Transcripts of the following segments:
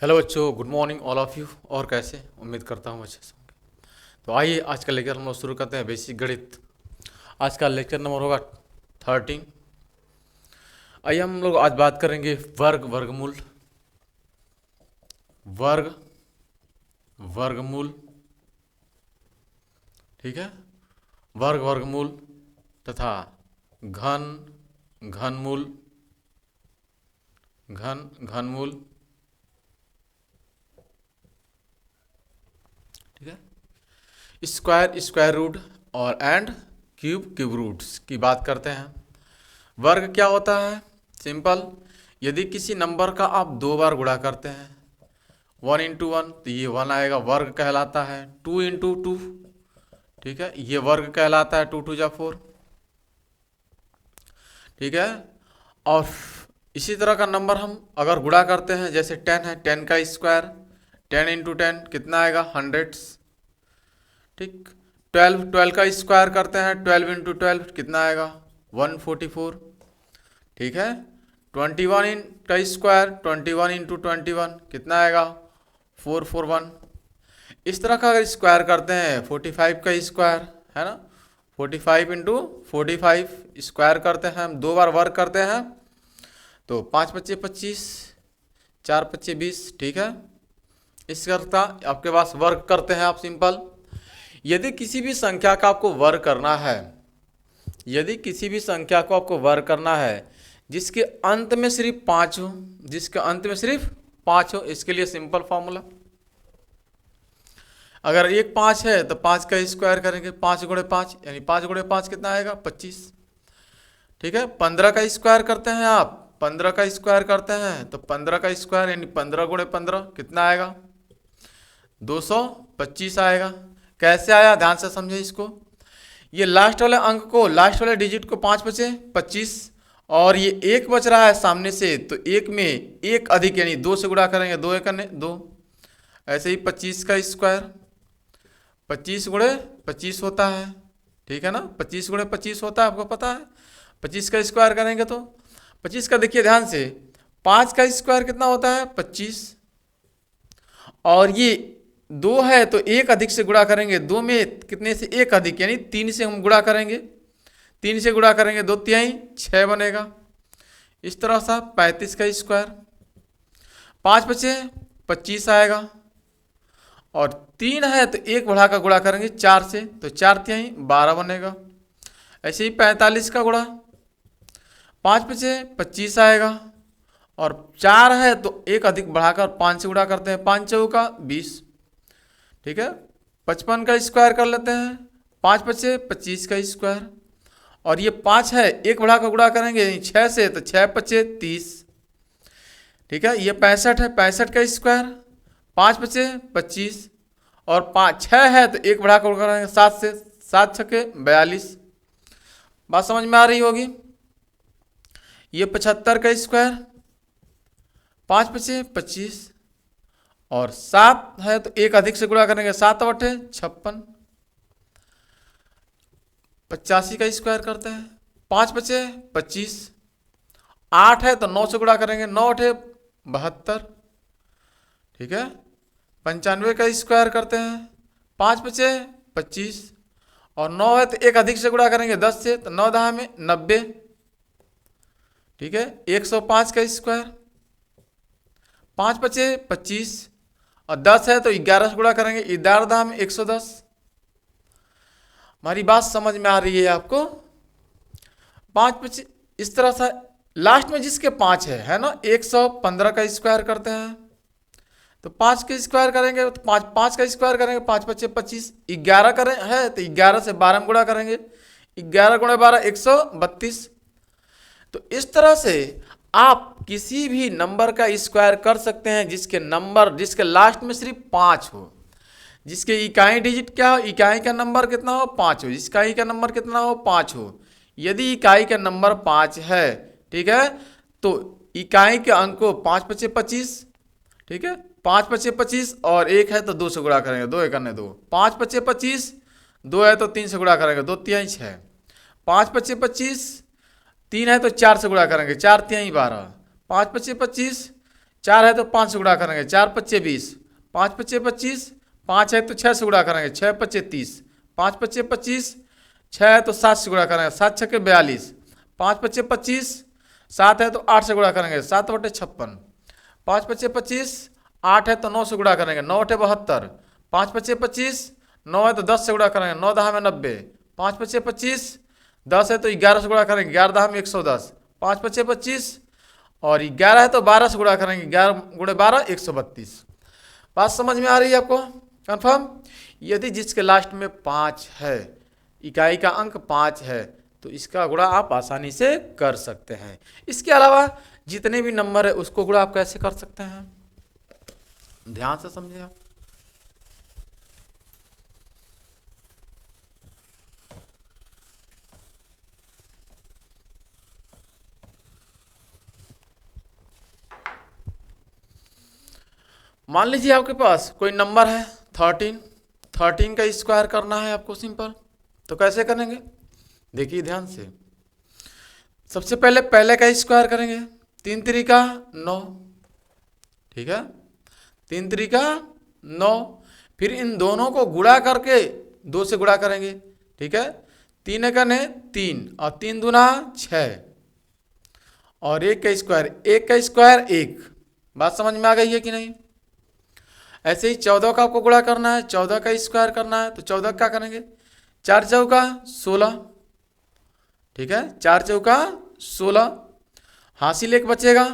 Hello बच्चों, good morning all of you. और कैसे, उम्मीद करता हूँ अच्छे से होंगे। तो आइए आज का लेक्चर हम लोग शुरू करते हैं, बेसिक गणित। आज का लेक्चर नंबर होगा 13। आइए हम लोग आज बात करेंगे वर्ग वर्गमूल, वर्ग वर्गमूल, ठीक है, वर्ग वर्गमूल तथा घन घनमूल, घन घनमूल, ठीक है, स्क्वायर स्क्वायर रूट और एंड क्यूब क्यूब रूट्स की बात करते हैं। वर्ग क्या होता है? सिंपल, यदि किसी नंबर का आप दो बार गुणा करते हैं 1 × 1 तो ये 1 आएगा, वर्ग कहलाता है। 2 × 2, ठीक है, ये वर्ग कहलाता है, 2 × 2 = 4, ठीक है। और इसी तरह का नंबर हम अगर गुणा करते हैं, जैसे 10 है, 10 का स्क्वायर 10 × 10 कितना आएगा? 100, ठीक। 12 का स्क्वायर करते हैं 12 × 12 कितना आएगा? 144, ठीक है। 21 का स्क्वायर 21 × 21 कितना आएगा? 441। इस तरह का अगर स्क्वायर करते हैं 45 का स्क्वायर है ना, 45 × 45 स्क्वायर करते हैं हम, दो बार वर्ग करते हैं तो 5 × 5 = 25, 4 × 5 = 20, ठीक है। इस करता आपके पास वर्ग करते हैं आप सिंपल। यदि किसी भी संख्या का आपको वर्ग करना है, यदि किसी भी संख्या को आपको वर्ग करना है जिसके अंत में सिर्फ 5 हो, जिसके अंत में सिर्फ 5 हो, इसके लिए सिंपल फॉर्मूला, अगर एक 5 है तो 5 का स्क्वायर करेंगे 5 × 5 यानी 5 × 5 कितना आएगा? 25, ठीक है। 15 का स्क्वायर करते हैं आप, 15 का स्क्वायर करते हैं तो 15 का स्क्वायर यानी 15 × 15 कितना आएगा? 225 आएगा। कैसे आया, ध्यान से समझे इसको। ये लास्ट वाले अंक को, लास्ट वाले डिजिट को 5 बचे 25 और ये एक बच रहा है सामने से, तो एक में एक अधिक यानी 2 से गुणा करेंगे, 2 × 2। ऐसे ही 25 का स्क्वायर 25 × 25 होता है, ठीक है ना, 25 × 25 होता है, आपको पता है। 25 का स्क्वायर करेंगे तो 25 का, देखिए ध्यान से, 5 का स्क्वायर कितना होता है? 25, और ये 2 है तो एक अधिक से गुणा करेंगे, 2 में कितने से? एक अधिक यानी 3 से हम गुणा करेंगे, 3 से गुणा करेंगे 2 × 3 = 6 बनेगा। इस तरह से 35 का स्क्वायर 5 बचे 25 आएगा, और 3 है तो एक बढ़ा कर गुणा करेंगे 4 से, तो 4 × 12 बनेगा। ऐसे ही 45 का गुणा 5 बचे 25 आएगा, और 4 है तो एक अधिक बढ़ाकर 5 से गुणा करते हैं, 5 × 4 = 20, ठीक है। 55 का स्क्वायर कर लेते हैं, 5 बचे 25 का स्क्वायर, और ये 5 है एक बढ़ा कर गुणा करेंगे 6 से, तो 6 × 5 = 30, ठीक है। ये 65 है, 65 का स्क्वायर 5 बचे 25, और 6 है तो एक बढ़ा कर गुणा करेंगे 7 से, 7 × 6 = 42। बात समझ में आ रही होगी। ये 75 का स्क्वायर 5 बचे 25, और 7 है तो एक अधिक से गुणा करेंगे, 7 × 8 = 56। 85 का स्क्वायर करते हैं, 5 बचे 25, 8 है तो 9 से गुणा करेंगे, 9 × 8 = 72, ठीक है। 95 का स्क्वायर करते हैं, 5 बचे 25, और 9 है तो एक अधिक से गुणा करेंगे 10 से, तो 9 × 10 = 90, ठीक है। 105 का स्क्वायर 5 बचे 25, और 10 है तो 11 से गुणा करेंगे, 11 × 10 = 110। हमारी बात समझ में आ रही है आपको? 5 बचे, इस तरह से लास्ट में जिसके 5 है ना, 115 का स्क्वायर करते हैं, तो 5 का स्क्वायर करेंगे तो 5 का स्क्वायर करेंगे, 5 बचे 25, 11 करें है तो 11 से 12 में गुणा करेंगे, 11 × 12 = 132। तो इस तरह से आप किसी भी नंबर का स्क्वायर कर सकते हैं जिसके नंबर, जिसके लास्ट में सिर्फ 5 हो, जिसके इकाई डिजिट क्या हो, इकाई का नंबर कितना हो? 5 हो, जिसका इकाई का नंबर कितना हो? 5 हो। यदि इकाई का नंबर 5 है, ठीक है, तो इकाई के अंक को 5 बचे 25, ठीक है, 5 बचे 25, और एक है तो 2 से गुणा करेंगे, 2 × 2, 5 बचे 25, 2 है तो 3 से गुणा करेंगे, 2 × 3 = 6, 5 बचे 25, 3 है तो 4 से गुणा करेंगे, 4 × 3 = 12, 5 बचे 25, 4 है तो 5 से गुणा करेंगे, 4 पच्चे 20, 5 पच्चे 25, 5 है तो 6 से गुणा करेंगे, 6 पच्चे 30, 5 पच्चे 25, 6 है तो 7 से गुणा करेंगे, 7 छक्के 42, 5 पच्चे 25, 7 है तो 8 से गुणा करेंगे, 7 बटे 56, 5 पच्चे 25, 8 है तो 9 से गुणा करेंगे, 9 अठे 72, 5 पच्चे 25, 9 है तो 10 से गुणा करेंगे, 9 दहा में 90, 5 पच्चे 25, 10 है तो 11 से गुणा करेंगे, 11 दहा में 110, 5 पच्चे 25 और 11 है तो 12 से गुणा करेंगे, 11 गुणे 12 132। बात समझ में आ रही है आपको? कंफर्म? यदि जिसके लास्ट में 5 है, इकाई का अंक 5 है, तो इसका गुणा आप आसानी से कर सकते हैं। इसके अलावा जितने भी नंबर है उसको गुणा आप कैसे कर सकते हैं, ध्यान से समझिए आप। मान लीजिए आपके पास कोई नंबर है 13, 13 का स्क्वायर करना है आपको सिंपल, तो कैसे करेंगे देखिए ध्यान से। सबसे पहले पहले का स्क्वायर करेंगे, 3 त्रिका 9, ठीक है, 3 त्रिका 9, फिर इन दोनों को गुणा करके 2 से गुणा करेंगे, ठीक है, 3 एकने 3 और 3 दूना 6 और 1 का स्क्वायर, 1 का स्क्वायर 1। बात समझ में आ गई है कि नहीं? ऐसे ही 14 का आपको गुणा करना है, 14 का स्क्वायर करना है, तो 14 का करेंगे, 4 चौका 16, ठीक है, 4 चौका 16, हासिल 1 बचेगा।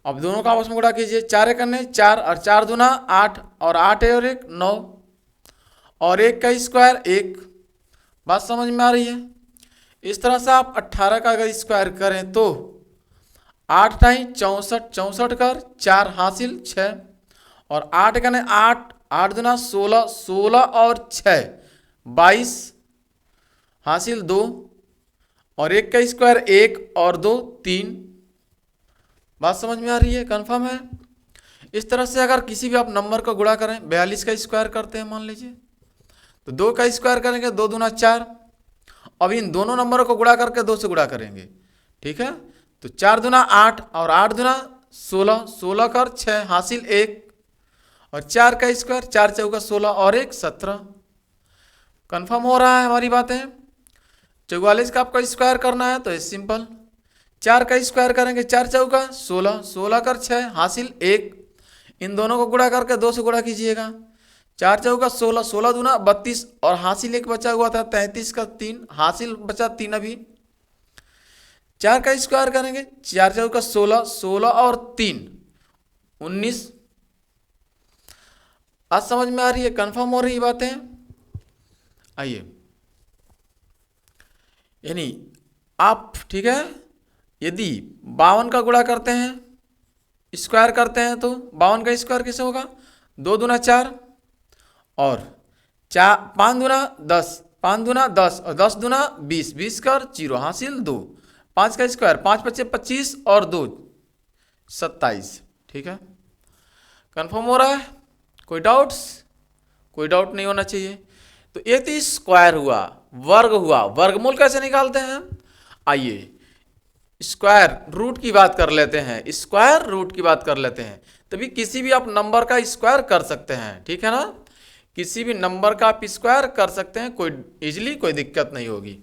अब दोनों का आपस में गुणा कीजिए, 4 करने 4 और 4 दूना 8 और 8 है और 1 9 और 1 का स्क्वायर 1। बात समझ में आ रही है? इस तरह से आप 18 का अगर स्क्वायर करें तो 8 टाई 64, 64 कर 4 हासिल 6 और 8 करने 8, 8 दूना 16, 16 और 6 22 हासिल 2 और 1 का स्क्वायर 1 और 2 3। बात समझ में आ रही है? कंफर्म है? इस तरह से अगर किसी भी आप नंबर को गुणा करें, 42 का स्क्वायर करते हैं मान लीजिए, तो 2 का स्क्वायर करेंगे, 2 दूना 4। अब इन दोनों नंबरों को गुणा करके 2 से गुणा करेंगे, ठीक है, तो 4 दूना 8 और 8 दूना 16, 16 कर 6 हासिल 1 और 4 का स्क्वायर, 4 चौका 16 और 1 17। कंफर्म हो रहा है हमारी बातें? 44 का आपको स्क्वायर करना है तो ये सिंपल, 4 का स्क्वायर करेंगे, 4 चौका 16, 16 कर 6 हासिल 1। इन दोनों को गुणा करके 2 से गुणा कीजिएगा, 4 चौका 16, 16 दूना 32 और हासिल 1 बचा हुआ था 33 का 3 हासिल बचा 3। अभी 4 का स्क्वायर करेंगे, 4 चौका 16, 16 और 3 19। आज समझ में आ रही है? कंफर्म हो रही बातें? आइए, यानी आप, ठीक है, यदि 52 का गुणा करते हैं, स्क्वायर करते हैं, तो 52 का स्क्वायर कैसे होगा, 2 दूना 4 और 4 5 दूना 10, 5 दूना 10 और 10 दूना 20, 20 कर 0 हासिल 2। 5 का स्क्वायर, 5 पच्चे 25 और 2 27, ठीक है। कंफर्म हो रहा है? कोई डाउट्स? कोई डाउट नहीं होना चाहिए। तो ये तो स्क्वायर हुआ, वर्ग हुआ, वर्गमूल कैसे निकालते हैं? आइए स्क्वायर रूट की बात कर लेते हैं, स्क्वायर रूट की बात कर लेते हैं। तभी किसी भी आप नंबर का स्क्वायर कर सकते हैं, ठीक है ना, किसी भी नंबर का आप स्क्वायर कर सकते हैं, कोई इजीली, कोई दिक्कत नहीं होगी।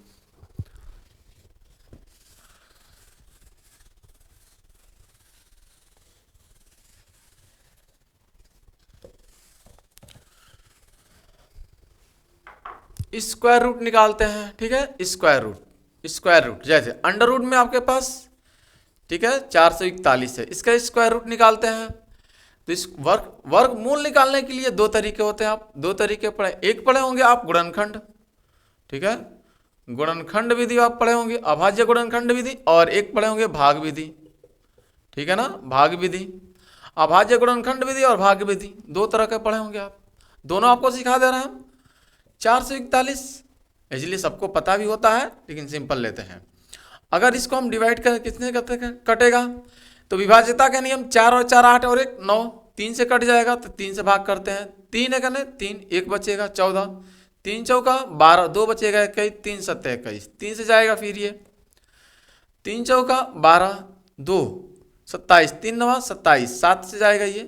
स्क्वायर रूट निकालते हैं, ठीक है, स्क्वायर रूट, स्क्वायर रूट जैसे अंडर रूट में आपके पास, ठीक है, 441 है, इसका स्क्वायर रूट निकालते हैं। तो इस वर्गमूल निकालने के लिए 2 तरीके होते हैं, आप 2 तरीके पढ़े, एक पढ़े होंगे आप गुणनखंड, ठीक है, गुणनखंड विधि आप पढ़े होंगे, अभाज्य गुणनखंड विधि, और एक पढ़े होंगे भाग विधि, ठीक है ना, भाग विधि। अभाज्य गुणनखंड विधि और भाग विधि 2 तरह के पढ़े होंगे आप, दोनों आपको सिखा दे रहे हैं हम। 441 इजीली सबको पता भी होता है, लेकिन सिंपल लेते हैं। अगर इसको हम डिवाइड करें कितने कटेगा, तो विभाज्यता का नियम 4 और 4 8 और 1 9, 3 से कट जाएगा तो 3 से भाग करते हैं, 3 है करने 3, 1 बचेगा 14, 3 चौका 12, 2 बचेगा 21, 3 7 21, 3 से जाएगा फिर ये 3 चौका 12, 2 27, 3 9 27, 7 से जाएगा ये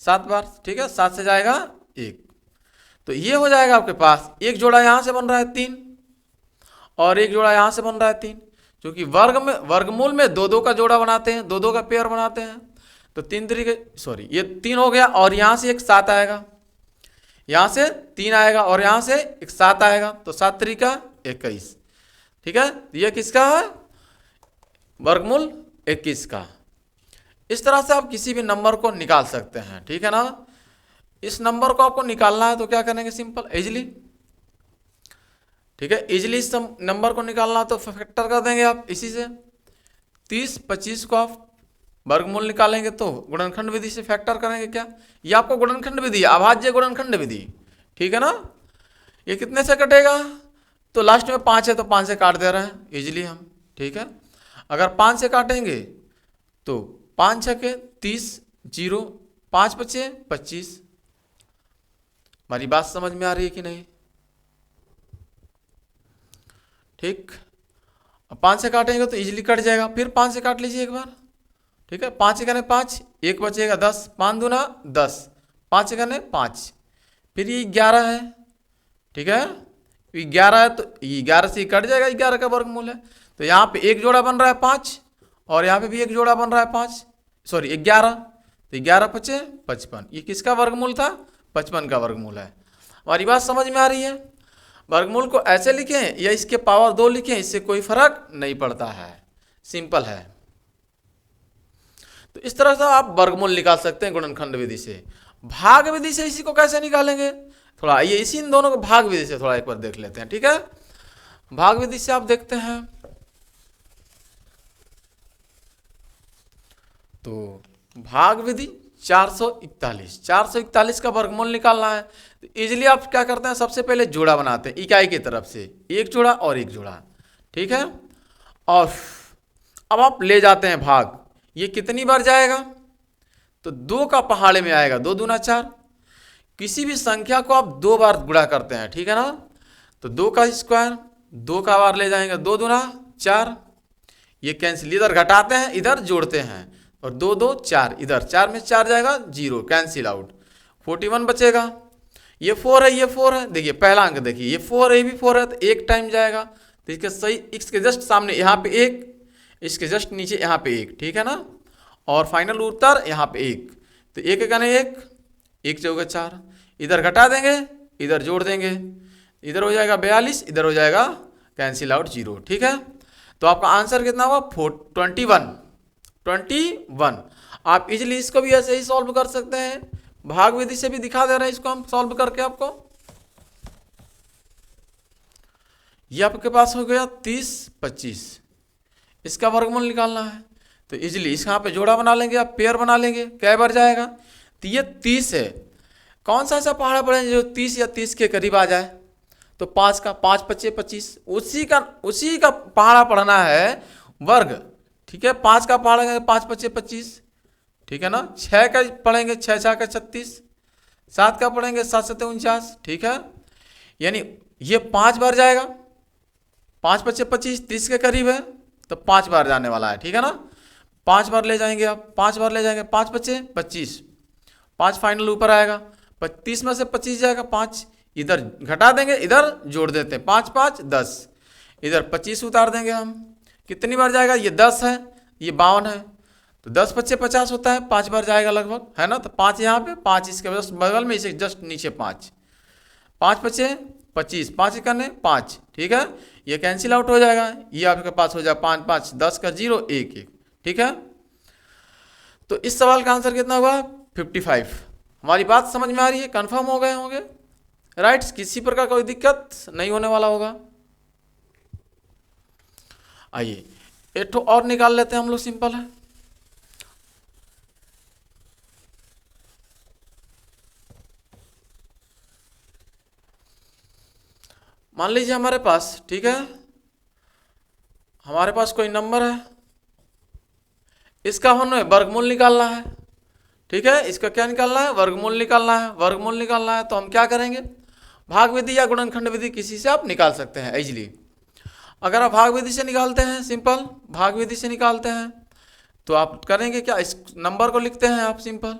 7 बार, ठीक है, 7 से जाएगा 1, तो ये हो जाएगा आपके पास। एक जोड़ा यहाँ से बन रहा है 3 और एक जोड़ा यहाँ से बन रहा है 3, क्योंकि वर्गमूल में दो दो का जोड़ा बनाते हैं, दो दो का पेयर बनाते हैं, तो 3 तरीके सॉरी ये 3 हो गया और यहाँ से एक 7 आएगा, यहाँ से 3 आएगा और यहाँ से एक 7 आएगा, तो 7 तरीका 21, ठीक है। ये किसका है? वर्गमूल 21 का। इस तरह से आप किसी भी नंबर को निकाल सकते हैं, ठीक है ना। इस नंबर को आपको निकालना है तो क्या करेंगे, सिंपल इजली, ठीक है, इजली इस नंबर को निकालना तो फैक्टर कर देंगे आप इसी से। 30 25 को आप वर्गमूल निकालेंगे तो गुणनखंड विधि से फैक्टर करेंगे। क्या ये आपको गुणनखंड विधि, अभाज्य गुणनखंड विधि, ठीक है ना। ये कितने से कटेगा, तो लास्ट में 5 है तो 5 से काट दे रहे हैं इजिली हम, ठीक है। अगर 5 से काटेंगे तो 5 छके 30, 0 5 बचे 25। हमारी बात समझ में आ रही है कि नहीं, ठीक। अब 5 से काटेंगे तो इजीली कट जाएगा, फिर 5 से काट लीजिए एक बार, ठीक है। 5 से 5, 1 बचेगा 10, 5 दूना 10, 5 से 5, फिर ये 11 है, ठीक है। 11 है तो 11 से कट जाएगा, 11 का वर्गमूल है, तो यहाँ पे एक जोड़ा बन रहा है 5 और यहाँ पे भी एक जोड़ा बन रहा है 5, सॉरी 11, तो 11 पचे 55, ये किसका वर्गमूल था, 55 का वर्गमूल है। हमारी बात समझ में आ रही है। वर्गमूल को ऐसे लिखें या इसके पावर 2 लिखें, इससे कोई फर्क नहीं पड़ता है, सिंपल है। तो इस तरह से आप वर्गमूल निकाल सकते हैं गुणनखंड विधि से। भाग विधि से इसी को कैसे निकालेंगे, थोड़ा ये इसी इन दोनों को भाग विधि से थोड़ा एक बार देख लेते हैं, ठीक है। भाग विधि से आप देखते हैं तो भाग विधि 441 का वर्गमूल निकालना है, तो इजीली आप क्या करते हैं, सबसे पहले जोड़ा बनाते हैं इकाई की तरफ से, एक जोड़ा और एक जोड़ा, ठीक है। और अब आप ले जाते हैं भाग, ये कितनी बार जाएगा, तो 2 का पहाड़े में आएगा, 2 दूना 4। किसी भी संख्या को आप 2 बार गुणा करते हैं, ठीक है ना, तो 2 का स्क्वायर 2 का बार ले जाएंगे, 2 दूना 4, ये कैंसिल, इधर घटाते हैं इधर जोड़ते हैं, और 2 2 4, इधर 4 में 4 जाएगा 0, कैंसिल आउट, 41 बचेगा। ये 4 है, ये 4 है, देखिए पहला अंक देखिए, ये 4 है, ये भी 4 है, तो एक टाइम जाएगा, तो इसके सही, इसके जस्ट सामने यहाँ पे 1, इसके जस्ट नीचे यहाँ पे 1, ठीक है ना, और फाइनल उत्तर यहाँ पे 1, तो 1 का 1 चौका 4, इधर घटा देंगे इधर जोड़ देंगे, इधर हो जाएगा 42, इधर हो जाएगा कैंसिल आउट 0, ठीक है। तो आपका आंसर कितना हुआ, 21। आप इजीली इसको भी ऐसे ही सॉल्व कर सकते हैं, भाग विधि से भी दिखा दे रहे हैं इसको हम सॉल्व करके आपको। ये आपके पास हो गया 30 25, इसका वर्गमूल निकालना है, तो इजीली इस यहाँ पे जोड़ा बना लेंगे, आप पेयर बना लेंगे, कै बार जाएगा, तो ये 30 है। कौन सा ऐसा पहाड़ा पड़ेगा जो 30 या 30 के करीब आ जाए, तो 5 का 5 पचे 25, उसी का पहाड़ा पढ़ना है वर्ग, ठीक है। 5 का पढ़ेंगे 5 पचे 25, ठीक है ना। 6 का पढ़ेंगे 6 6 का 36, 7 का पढ़ेंगे 7 7 49, ठीक है। यानी ये 5 बार जाएगा, 5 पचे 25 30 के करीब है, तो 5 बार जाने वाला है, ठीक है ना। 5 बार ले जाएंगे आप, 5 बार ले जाएंगे, 5 पचे 25, 5 फाइनल ऊपर आएगा, 30 में से 25 जाएगा 5, इधर घटा देंगे इधर जोड़ देते हैं, 5 5 10, इधर 25 उतार देंगे हम, कितनी बार जाएगा, ये 10 है, ये 52 है, तो 10 पच्चे 50 होता है, 5 बार जाएगा लगभग, है ना। तो 5 यहाँ पे, 5 इसके जस्ट बगल में, इसे जस्ट नीचे 5, 5 पच्चे 25, 5 करने 5, ठीक है। ये कैंसिल आउट हो जाएगा, ये आपके पास हो जाएगा 5 5 10 का 0 1 1, ठीक है। तो इस सवाल का आंसर कितना हुआ, 55। हमारी बात समझ में आ रही है, कंफर्म हो गए होंगे, राइट। किसी प्रकार कोई दिक्कत नहीं होने वाला होगा। आइए एक ठो और निकाल लेते हैं हम लोग, सिंपल है। मान लीजिए हमारे पास, ठीक है, हमारे पास कोई नंबर है, इसका हमें वर्गमूल निकालना है, ठीक है। इसका क्या निकालना है, वर्गमूल निकालना है। वर्गमूल निकालना है तो हम क्या करेंगे, भाग विधि या गुणनखंड विधि किसी से आप निकाल सकते हैं इजीली। अगर आप भाग विधि से निकालते हैं, सिंपल भाग विधि से निकालते हैं, तो आप करेंगे क्या, इस नंबर को लिखते हैं आप सिंपल,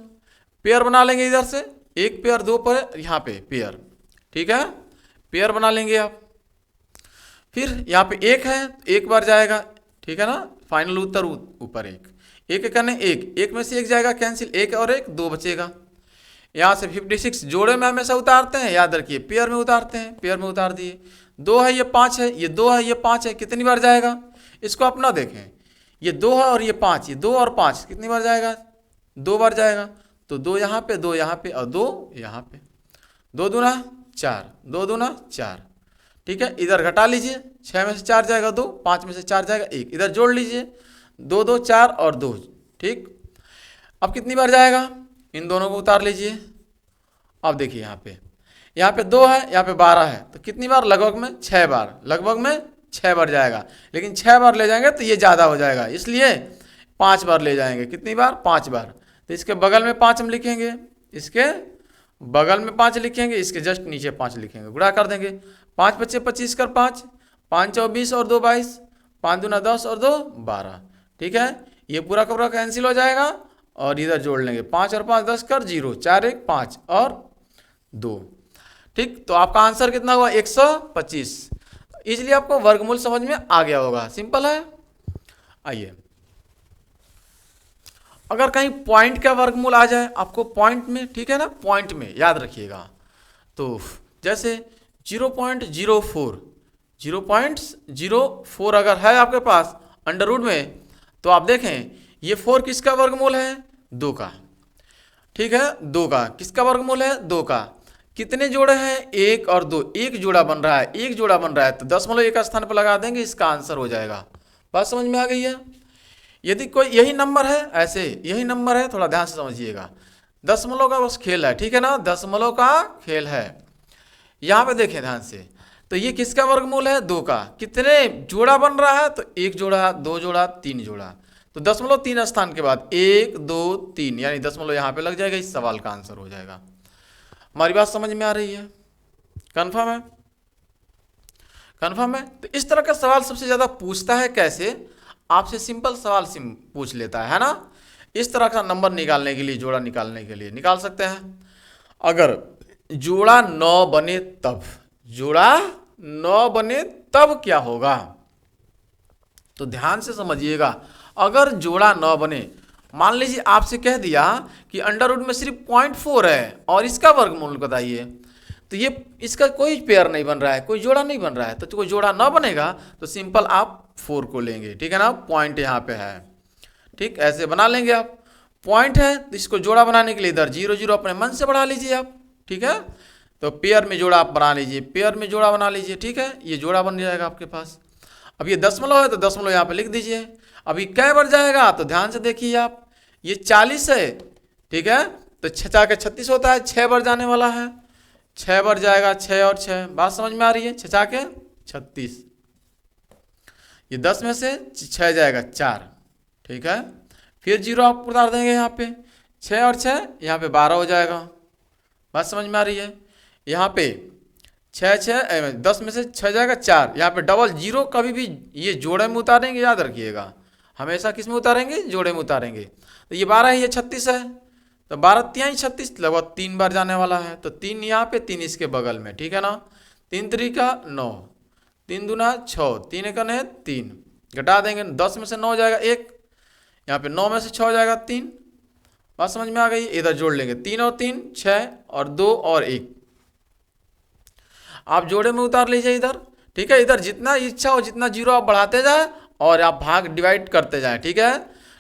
पेयर बना लेंगे इधर से, एक पेयर दो पर यहाँ पे पेयर, ठीक है, पेयर बना लेंगे आप। फिर यहाँ पे एक है तो एक बार जाएगा, ठीक है ना, फाइनल उत्तर ऊपर एक, एक करने एक, एक में से एक जाएगा कैंसिल, एक और एक दो बचेगा। यहाँ से 56 जोड़े में हमेशा उतारते हैं, याद रखिए पेयर में उतारते हैं, पेयर में उतार दिए, दो है ये पाँच है, ये दो है ये पाँच है, कितनी बार जाएगा, इसको अपना देखें, ये दो है और ये पाँच, ये दो और पाँच कितनी बार जाएगा, दो बार जाएगा, तो दो यहाँ पे, दो यहाँ पे और दो यहाँ पे, दो दूना चार, दो दूना चार, ठीक है। इधर घटा लीजिए, छः में से चार जाएगा दो, पाँच में से चार जाएगा एक, इधर जोड़ लीजिए, दो दो चार और दो, ठीक। अब कितनी बार जाएगा, इन दोनों को उतार लीजिए। अब देखिए यहाँ पे दो है, यहाँ पे 12 है, तो कितनी बार, लगभग में 6 बार, लगभग में 6 बार जाएगा, लेकिन 6 बार ले जाएंगे तो ये ज़्यादा हो जाएगा, इसलिए 5 बार ले जाएंगे। कितनी बार, 5 बार। तो इसके बगल में 5 हम लिखेंगे, इसके बगल में 5 लिखेंगे, इसके जस्ट नीचे 5 लिखेंगे, गुणा कर देंगे, 5 बच्चे 25 कर 5, 5 चौ 20 और 2 22, 5 दूना 10 और 2 12, ठीक है। ये पूरा का पूरा कैंसिल हो जाएगा और इधर जोड़ लेंगे, 5 और 5 10 कर 0, 4 1 5 और 2, ठीक। तो आपका आंसर कितना हुआ, 125। इसलिए आपको वर्गमूल समझ में आ गया होगा, सिंपल है। आइए, अगर कहीं पॉइंट का वर्गमूल आ जाए आपको पॉइंट में, ठीक है ना, पॉइंट में याद रखिएगा, तो जैसे 0.04, 0.04 अगर है आपके पास अंडर रूट में, तो आप देखें ये 4 किसका वर्गमूल है, 2 का, ठीक है, 2 का, किसका वर्गमूल है, 2 का। कितने जोड़े हैं, 1 और 2, एक जोड़ा बन रहा है, एक जोड़ा बन रहा है, तो 0.1 स्थान पर लगा देंगे, इसका आंसर हो जाएगा। बात समझ में आ गई है। यदि कोई यही नंबर है, ऐसे यही नंबर है, थोड़ा ध्यान से समझिएगा, दशमलव का बस खेल है, ठीक है ना, दशमलव का खेल है। यहाँ पे देखें ध्यान से, तो ये किसका वर्गमूल है, 2 का। कितने जोड़ा बन रहा है, तो 1 जोड़ा, 2 जोड़ा, 3 जोड़ा, तो 0.3 स्थान के बाद 1 2 3, यानी दशमलव यहाँ पे लग जाएगा, इस सवाल का आंसर हो जाएगा। हमारी बात समझ में आ रही है, कन्फर्म है, कन्फर्म है। तो इस तरह का सवाल सबसे ज़्यादा पूछता है कैसे, आपसे सिंपल सवाल पूछ लेता है ना। इस तरह का नंबर निकालने के लिए, जोड़ा निकालने के लिए निकाल सकते हैं। अगर जोड़ा 9 बने तब, जोड़ा 9 बने तब क्या होगा, तो ध्यान से समझिएगा। अगर जोड़ा 9 बने, मान लीजिए आपसे कह दिया कि अंडर रूट में सिर्फ 0.4 है और इसका वर्गमूल बताइए, तो ये इसका कोई पेयर नहीं बन रहा है, कोई जोड़ा नहीं बन रहा है, तो कोई जोड़ा ना बनेगा तो सिंपल आप 4 को लेंगे, ठीक है ना, पॉइंट यहाँ पे है, ठीक, ऐसे बना लेंगे आप। पॉइंट है तो इसको जोड़ा बनाने के लिए इधर 0 0 अपने मन से बढ़ा लीजिए आप, ठीक है। तो पेयर में जोड़ा आप बना लीजिए, पेयर में जोड़ा बना लीजिए, ठीक है, ये जोड़ा बन जाएगा आपके पास। अब ये दशमलव है तो दशमलव यहाँ पे लिख दीजिए। अभी कै बार जाएगा, तो ध्यान से देखिए आप, ये 40 है, ठीक है, तो 6 के 36 होता है, 6 बार जाने वाला है, 6 बार जाएगा, 6 और 6, बात समझ में आ रही है, 6 के 36, ये 10 में से 6 जाएगा 4, ठीक है। फिर 0 आप उतार देंगे यहाँ पे, 6 और 6 यहाँ पे 12 हो जाएगा, बात समझ में आ रही है। यहाँ पे 6 6 10 में से 6 जाएगा 4, यहाँ पे डबल 0 कभी भी ये जोड़े में उतारेंगे, याद रखिएगा, हमेशा किस में उतारेंगे, जोड़े में उतारेंगे। तो ये 12 है, ये 36 है, तो 12 3 36, लगभग 3 बार जाने वाला है, तो 3 यहाँ पे, 3 इसके बगल में, ठीक है ना। 3 3 का 9, 3 दूना 6, 3 1 है 3, घटा देंगे, 10 में से 9 जाएगा 1, यहाँ पे 9 में से 6 जाएगा 3, बात समझ में आ गई। इधर जोड़ लेंगे, 3 और 3 6 और 2 और 1, आप जोड़े में उतार लीजिए इधर, ठीक है। इधर जितना इच्छा हो, जितना 0 आप बढ़ाते जाए और आप भाग डिवाइड करते जाएं, ठीक है।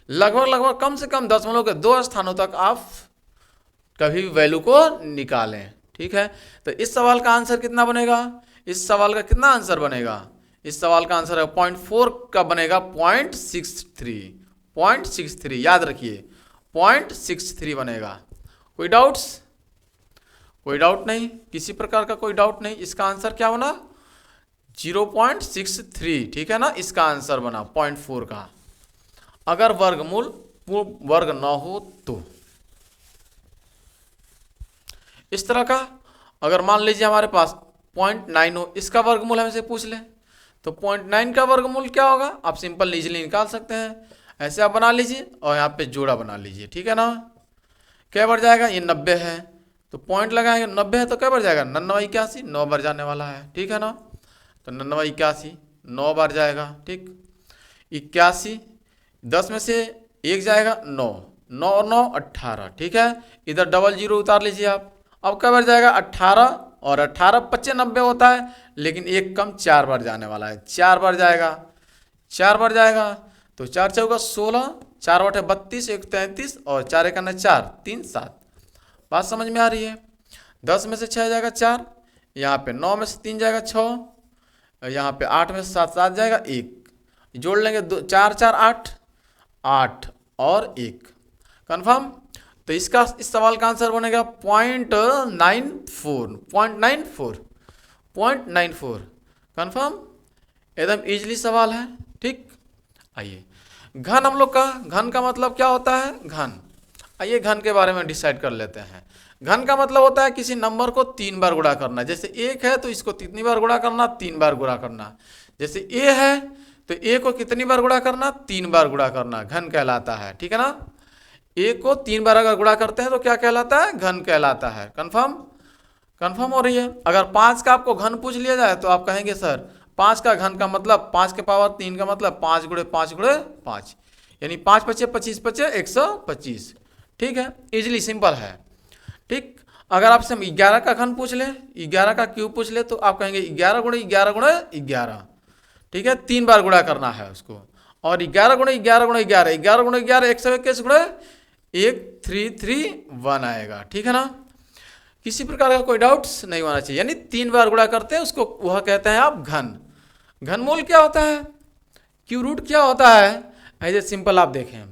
लगभग लगभग कम से कम दशमलव के 2 स्थानों तक आप कभी भी वैल्यू को निकालें, ठीक है। तो इस सवाल का आंसर कितना बनेगा, इस सवाल का कितना आंसर बनेगा, इस सवाल का आंसर है 0.4 का बनेगा 0.63, 0.63, याद रखिए 0.63 बनेगा। कोई डाउट्स, कोई डाउट नहीं, किसी प्रकार का कोई डाउट नहीं, इसका आंसर क्या बना, 0.63, ठीक है ना, इसका आंसर बना 0.4 का। अगर वर्गमूल वर्ग न हो तो इस तरह का, अगर मान लीजिए हमारे पास 0.9 हो, इसका वर्गमूल हमसे पूछ ले, तो 0.9 का वर्गमूल क्या होगा, आप सिंपल इजीली निकाल सकते हैं। ऐसे आप बना लीजिए और यहाँ पे जोड़ा बना लीजिए, ठीक है ना। क्या बढ़ जाएगा, ये 90 है तो पॉइंट लगाएंगे, 90 है तो क्या बढ़ जाएगा, 99 81, 9 बार जाने वाला है, ठीक है ना। तो 99 81 9 बार जाएगा, ठीक। 81, 10 में से 1 जाएगा 9, 9 और 9 18, ठीक है। इधर डबल जीरो उतार लीजिए आप। अब क्या बढ़ जाएगा 18, और 18 25 90 होता है, लेकिन एक कम 4 बार जाने वाला है, 4 बार जाएगा, 4 बार जाएगा। तो 4 चौका 16, 4 बटे 32, 1 33 और 4 एक 4, 3 7। बात समझ में आ रही है। 10 में से 6 जाएगा 4, यहाँ पे 9 में से 3 जाएगा 6, यहाँ पे 8 में से 7 7 जाएगा 1, जोड़ लेंगे 2 4 4 8, 8 और 1, कन्फर्म। तो इसका इस सवाल का आंसर बनेगा 0.94, 0.94 कन्फर्म। एकदम इजली सवाल है, ठीक। आइए घन, हम लोग का घन का मतलब क्या होता है, घन। आइए घन के बारे में डिसाइड कर लेते हैं। घन का मतलब होता है किसी नंबर को 3 बार गुणा करना। जैसे 1 है तो इसको कितनी बार गुणा करना, 3 बार गुणा करना। जैसे a है तो a को कितनी बार गुणा करना, 3 बार गुणा करना, घन कहलाता है, ठीक है ना। a को 3 बार अगर गुणा करते हैं तो क्या कहलाता है, घन कहलाता है। कन्फर्म, कन्फर्म हो रही है। अगर 5 का आपको घन पूछ लिया जाए तो आप कहेंगे सर 5 का घन का मतलब 5 के पावर 3 का मतलब 5 गुणे 5 गुणे 5, यानी 5 पचे 25 पचे 125, ठीक है। इजिली सिंपल है, ठीक। अगर आपसे हम 11 का घन पूछ ले, 11 का क्यूब पूछ ले तो आप कहेंगे 11 गुणे 11 गुणे 11, ठीक है। 3 बार गुणा करना है उसको। और 11 गुणे 11 गुणे 11, 11 गुणे 11 121 गुणे 1331 आएगा, ठीक है ना। किसी प्रकार का कोई डाउट्स नहीं होना चाहिए, यानी 3 बार गुणा करते हैं उसको, वह कहते हैं आप घन। घनमूल क्या होता है, क्यू रूट क्या होता है, ऐसे सिंपल आप देखें।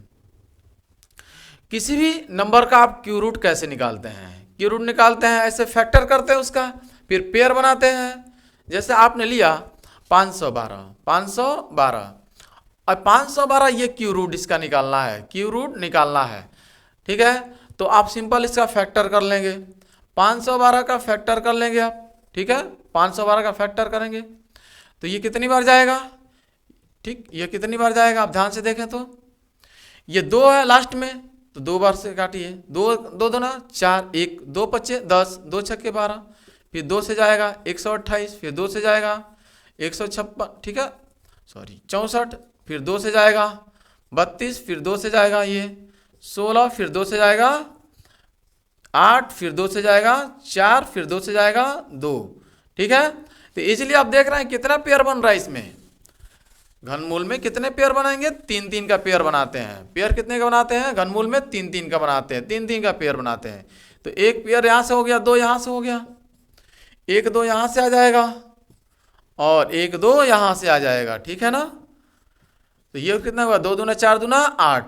किसी भी नंबर का आप क्यू रूट कैसे निकालते हैं, क्यू रूट निकालते हैं ऐसे फैक्टर करते हैं उसका, फिर पेयर बनाते हैं। जैसे आपने लिया 512, 512 और 512, ये क्यू रूट इसका निकालना है, क्यू रूट निकालना है, ठीक है। तो आप सिंपल इसका फैक्टर कर लेंगे, 512 का फैक्टर कर लेंगे आप, ठीक है। 512 का फैक्टर करेंगे तो ये कितनी बार जाएगा, ठीक, ये कितनी बार जाएगा आप ध्यान से देखें तो ये 2 है लास्ट में, तो 2 बार से काटिए, 2 2 2 4, 1 2 25 10, 2 छक्के 12, फिर 2 से जाएगा 128, फिर 2 से जाएगा 156, ठीक है, सॉरी 64, फिर 2 से जाएगा 32, फिर 2 से जाएगा ये 16, फिर 2 से जाएगा 8, फिर 2 से जाएगा 4, फिर 2 से जाएगा 2, ठीक है। तो इजीली आप देख रहे हैं कितना पेयर बन रहा है इसमें, घनमूल में कितने पेयर बनाएंगे, 3 3 का पेयर बनाते हैं। पेयर कितने का बनाते हैं, घनमूल में 3 3 का बनाते हैं, 3 3 का पेयर बनाते हैं। तो एक पेयर यहाँ से हो गया, 2 यहाँ से हो गया, 1 2 यहाँ से आ जाएगा और 1 2 यहाँ से आ जाएगा, ठीक है ना। तो ये कितना हुआ, 2 दूना 4 दूना 8,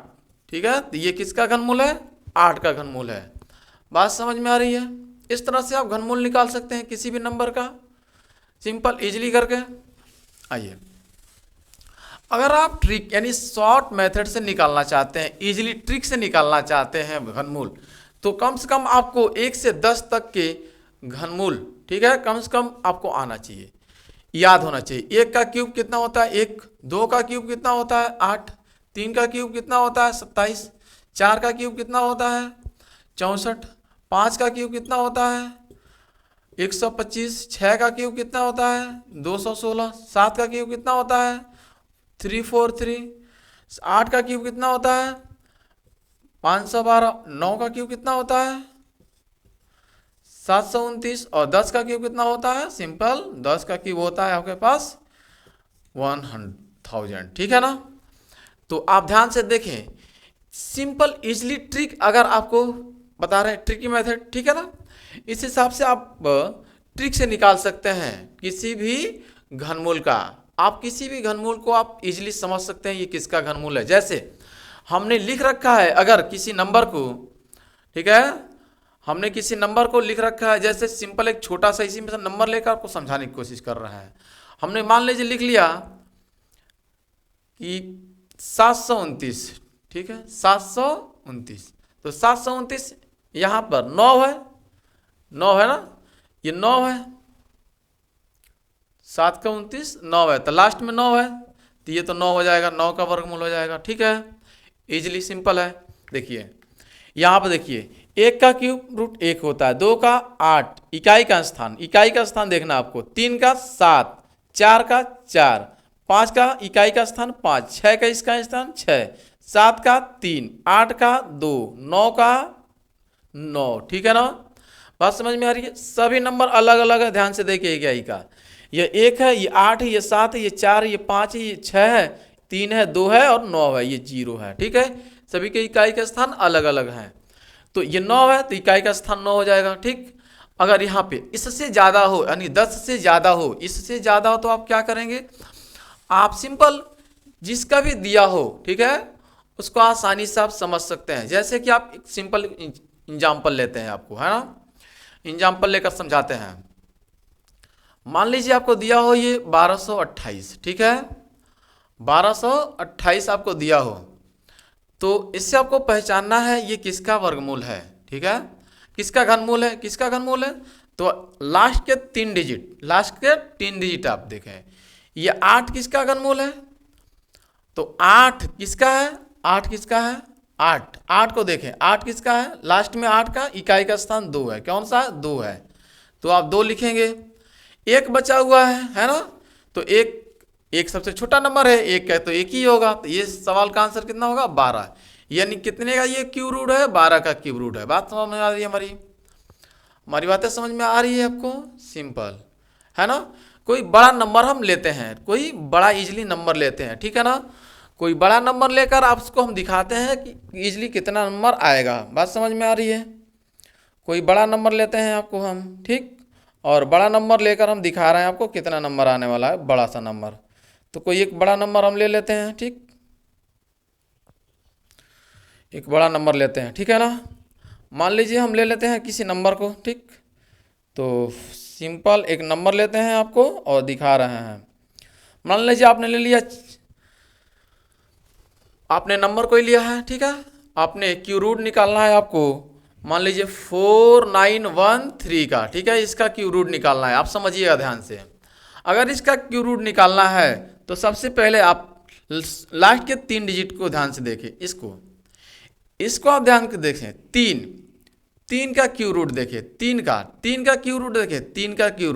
ठीक है। तो ये किसका घनमूल है, 8 का घनमूल है। बात समझ में आ रही है। इस तरह से आप घनमूल निकाल सकते हैं किसी भी नंबर का, सिंपल इजीली करके। आइए अगर आप ट्रिक यानी शॉर्ट मेथड से निकालना चाहते हैं, इजीली ट्रिक से निकालना चाहते हैं घनमूल, तो कम से कम आपको 1 से 10 तक के घनमूल, ठीक है, कम से कम आपको आना चाहिए, याद होना चाहिए। 1 का क्यूब कितना होता है 1, 2 का क्यूब कितना होता है 8, 3 का क्यूब कितना होता है 27, 4 का क्यूब कितना होता है 64, 5 का क्यूब कितना होता है 125, 6 का क्यूब कितना होता है 216, 7 का क्यूब कितना होता है 343, 8 का क्यूब कितना होता है 512, 9 का क्यूब कितना होता है 729 और 10 का क्यूब कितना होता है, सिंपल 10 का क्यूब होता है आपके पास 1000, ठीक है ना। तो आप ध्यान से देखें, सिंपल इजली ट्रिक अगर आपको बता रहे हैं, ट्रिकी मेथड, ठीक है ना। इस हिसाब से आप ट्रिक से निकाल सकते हैं किसी भी घनमूल का। आप किसी भी घनमूल को आप इजीली समझ सकते हैं ये किसका घनमूल है। जैसे हमने लिख रखा है अगर किसी नंबर को, ठीक है, हमने किसी नंबर को लिख रखा है, जैसे सिंपल एक छोटा सा इसी में से नंबर लेकर आपको समझाने की कोशिश कर रहा है। हमने मान लीजिए लिख लिया कि 729, ठीक है, 729, तो 729 यहाँ पर 9 है, 9 है ना, ये 9 है, 7 का 29 9 है, तो लास्ट में 9 है, तो ये तो 9 हो जाएगा, 9 का वर्गमूल हो जाएगा, ठीक है। इजिली सिंपल है। देखिए यहाँ पर देखिए, एक का क्यूब रूट एक होता है, दो का 8, इकाई का स्थान देखना आपको, 3 का 7, 4 का 4, 5 का इकाई का स्थान 5, 6 का इसका स्थान 6, 7 का 3, 8 का 2, 9 का 9। ठीक है ना, बात समझ में आ रही है। सभी नंबर अलग अलग है, ध्यान से देखिए इकाई का, ये 1 है, ये 8 है, ये 7 है, ये 4 है, ये 5 है, ये 6 है, 3 है, 2 है और 9 है, ये 0 है। ठीक है, सभी के इकाई के स्थान अलग अलग हैं। तो ये 9 है तो इकाई का स्थान 9 हो जाएगा। ठीक, अगर यहाँ पे इससे ज़्यादा हो, यानी 10 से ज़्यादा हो, इससे ज़्यादा हो, तो आप क्या करेंगे, आप सिंपल जिसका भी दिया हो, ठीक है, उसको आसानी से आप समझ सकते हैं। जैसे कि आप एक सिंपल एग्जाम्पल लेते हैं, आपको है ना, एग्जाम्पल लेकर समझाते हैं। मान लीजिए आपको दिया हो ये 1228, ठीक है, 1228 आपको दिया हो, तो इससे आपको पहचानना है ये किसका वर्गमूल है। ठीक है, किसका घनमूल है, किसका घनमूल है, तो लास्ट के 3 डिजिट आप देखें, ये 8 किसका घनमूल है, तो 8 किसका है, 8 किसका है, 8 को देखें, 8 किसका है, लास्ट में 8 का इकाई का स्थान 2 है, कौन सा है, 2 है, तो आप 2 लिखेंगे। एक बचा हुआ है ना, तो एक सबसे छोटा नंबर है, एक है तो एक ही होगा, तो ये सवाल का आंसर कितना होगा, 12, यानी कितने का ये क्यूब रूट है, 12 का क्यूब रूट है। बात समझ में आ रही है, हमारी बातें समझ में आ रही है आपको, सिंपल है ना। कोई बड़ा नंबर हम लेते हैं, कोई बड़ा इजली नंबर लेते हैं, ठीक है ना, कोई बड़ा नंबर लेकर आप उसको हम दिखाते हैं कि इजली कितना नंबर आएगा। बात समझ में आ रही है, कोई बड़ा नंबर लेते हैं आपको हम, ठीक, और बड़ा नंबर लेकर हम दिखा रहे हैं आपको कितना नंबर आने वाला है, बड़ा सा नंबर। तो कोई एक बड़ा नंबर हम ले लेते हैं, ठीक, एक बड़ा नंबर लेते हैं, ठीक है ना। मान लीजिए हम ले लेते हैं किसी नंबर को, ठीक, तो सिंपल एक नंबर लेते हैं आपको और दिखा रहे हैं। मान लीजिए आपने ले लिया, आपने नंबर कोई लिया है, ठीक है, आपने क्यू रूट निकालना है आपको, मान लीजिए 4913 का, ठीक है, इसका क्यू रूट निकालना है। आप समझिएगा ध्यान से, अगर इसका क्यू रूट निकालना है तो सबसे पहले आप लास्ट के 3 डिजिट को ध्यान से देखें, इसको आप ध्यान से देखें, 3 का क्यू रूट देखिए, 3 का क्यू रूट देखिए, 3 का क्यू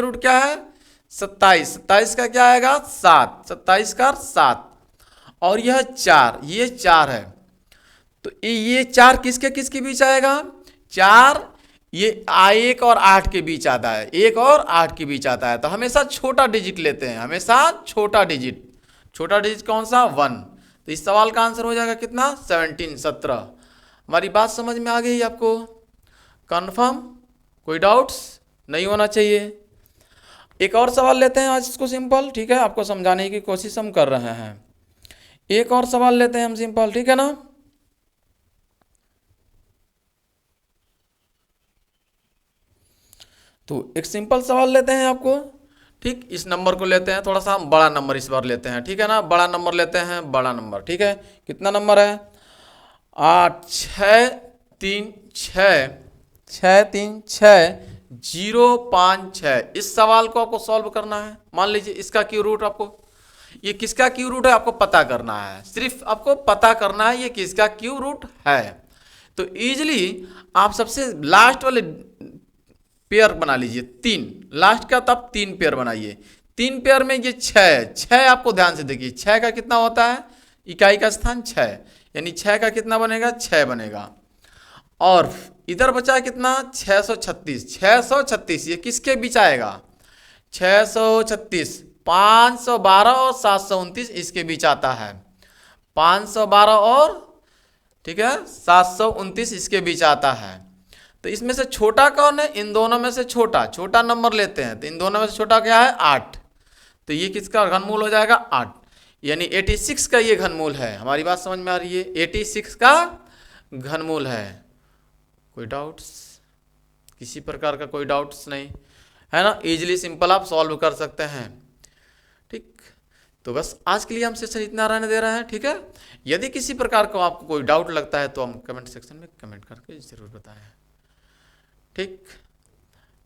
रूट क्या है, 27 का क्या आएगा, 7, 27 का 7, और यह 4, ये 4 है, तो ये 4 किसके किसके बीच आएगा, 4 ये 1 और 8 के बीच आता है, 1 और 8 के बीच आता है, तो हमेशा छोटा डिजिट लेते हैं, हमेशा छोटा डिजिट कौन सा, 1। तो इस सवाल का आंसर हो जाएगा कितना, 17। हमारी बात समझ में आ गई आपको, कंफर्म, कोई डाउट्स नहीं होना चाहिए। एक और सवाल लेते हैं आज इसको सिंपल, ठीक है, आपको समझाने की कोशिश हम कर रहे हैं। एक और सवाल लेते हैं हम सिंपल, ठीक है ना। तो एक सिंपल सवाल लेते हैं आपको, ठीक, इस नंबर को लेते हैं, थोड़ा सा हम बड़ा नंबर इस बार लेते हैं, ठीक है ना, बड़ा नंबर लेते हैं, बड़ा नंबर, ठीक है, कितना नंबर है, 8 6 3 6 6 3 6 0 5 6। इस सवाल को आपको सॉल्व करना है। मान लीजिए इसका क्यू रूट, आपको ये किसका क्यू रूट है आपको पता करना है, सिर्फ आपको पता करना है ये किसका क्यू रूट है। तो इजीली आप सबसे लास्ट वाले पेयर बना लीजिए, 3 लास्ट का, तब 3 पेयर बनाइए। 3 पेयर में ये 6 आपको ध्यान से देखिए, 6 का कितना होता है, इकाई का स्थान 6, यानी 6 का कितना बनेगा, 6 बनेगा। और इधर बचा कितना, 636, ये किसके बीच आएगा, 636, 512 और 729 इसके बीच आता है, 512 और, ठीक है, 729 इसके बीच आता है। तो इसमें से छोटा कौन है, इन दोनों में से छोटा नंबर लेते हैं, तो इन दोनों में से छोटा क्या है, 8, तो ये किसका घनमूल हो जाएगा, 8, यानी 86 का ये घनमूल है। हमारी बात समझ में आ रही है, 86 का घनमूल है। कोई डाउट्स, किसी प्रकार का कोई डाउट्स नहीं है ना, इजीली सिंपल आप सॉल्व कर सकते हैं, ठीक। तो बस आज के लिए हम सेशन इतना रहने दे रहे हैं, ठीक है। यदि किसी प्रकार का आपको कोई डाउट लगता है तो हम कमेंट सेक्शन में कमेंट करके जरूर बताएं, ठीक।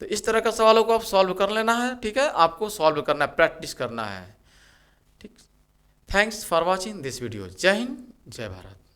तो इस तरह का सवालों को आप सॉल्व कर लेना है, ठीक है, आपको सॉल्व करना है, प्रैक्टिस करना है, ठीक। Thanks for watching this video. जय हिंद, जय भारत।